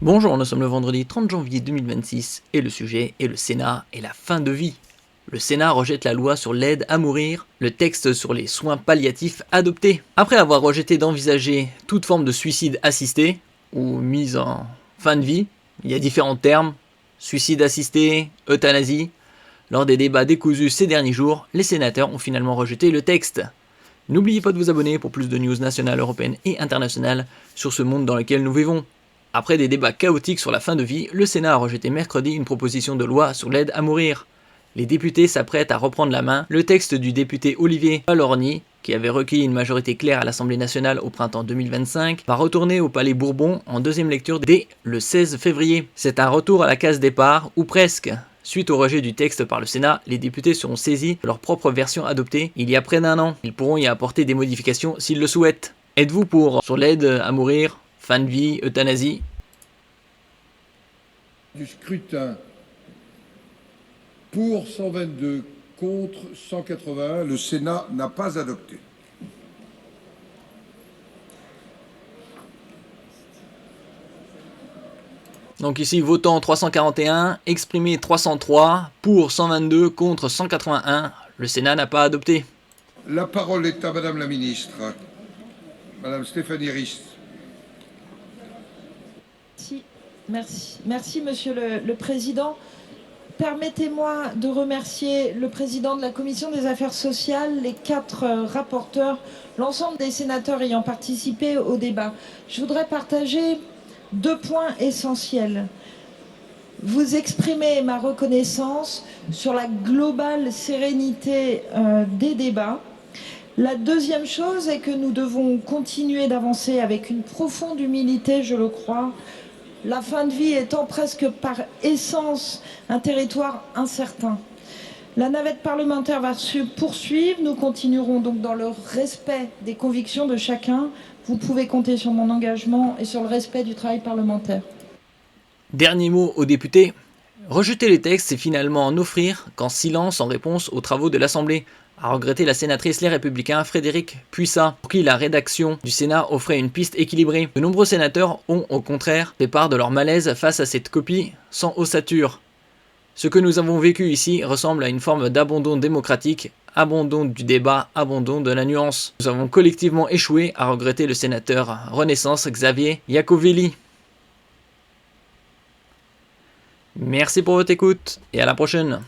Bonjour, nous sommes le vendredi 30 janvier 2026 et le sujet est le Sénat et la fin de vie. Le Sénat rejette la loi sur l'aide à mourir, le texte sur les soins palliatifs adopté. Après avoir rejeté d'envisager toute forme de suicide assisté ou mise en fin de vie, il y a différents termes, suicide assisté, euthanasie. Lors des débats décousus ces derniers jours, les sénateurs ont finalement rejeté le texte. N'oubliez pas de vous abonner pour plus de news nationales, européennes et internationales sur ce monde dans lequel nous vivons. Après des débats chaotiques sur la fin de vie, le Sénat a rejeté mercredi une proposition de loi sur l'aide à mourir. Les députés s'apprêtent à reprendre la main. Le texte du député Olivier Palorni, qui avait recueilli une majorité claire à l'Assemblée nationale au printemps 2025, va retourner au Palais Bourbon en deuxième lecture dès le 16 février. C'est un retour à la case départ, ou presque. Suite au rejet du texte par le Sénat, les députés seront saisis de leur propre version adoptée il y a près d'un an. Ils pourront y apporter des modifications s'ils le souhaitent. Êtes-vous pour sur l'aide à mourir, fin de vie, euthanasie? Du scrutin. Pour 122, contre 181, le Sénat n'a pas adopté. Donc ici, votant 341, exprimé 303, pour 122, contre 181, le Sénat n'a pas adopté. La parole est à Madame la Ministre, Madame Stéphanie Rist. Merci Monsieur le Président. Permettez-moi de remercier le Président de la Commission des Affaires sociales, les 4 rapporteurs, l'ensemble des sénateurs ayant participé au débat. Je voudrais partager 2 points essentiels. Vous exprimez ma reconnaissance sur la globale sérénité des débats. La deuxième chose est que nous devons continuer d'avancer avec une profonde humilité, je le crois, la fin de vie étant presque par essence un territoire incertain. La navette parlementaire va se poursuivre, nous continuerons donc dans le respect des convictions de chacun. Vous pouvez compter sur mon engagement et sur le respect du travail parlementaire. Dernier mot aux députés. Rejeter les textes, c'est finalement en offrir qu'en silence en réponse aux travaux de l'Assemblée, a regretté la sénatrice Les Républicains Frédérique Puissat, pour qui la rédaction du Sénat offrait une piste équilibrée. De nombreux sénateurs ont au contraire fait part de leur malaise face à cette copie sans ossature. Ce que nous avons vécu ici ressemble à une forme d'abandon démocratique, abandon du débat, abandon de la nuance. Nous avons collectivement échoué, à regretter le sénateur Renaissance Xavier Iacovelli. Merci pour votre écoute et à la prochaine.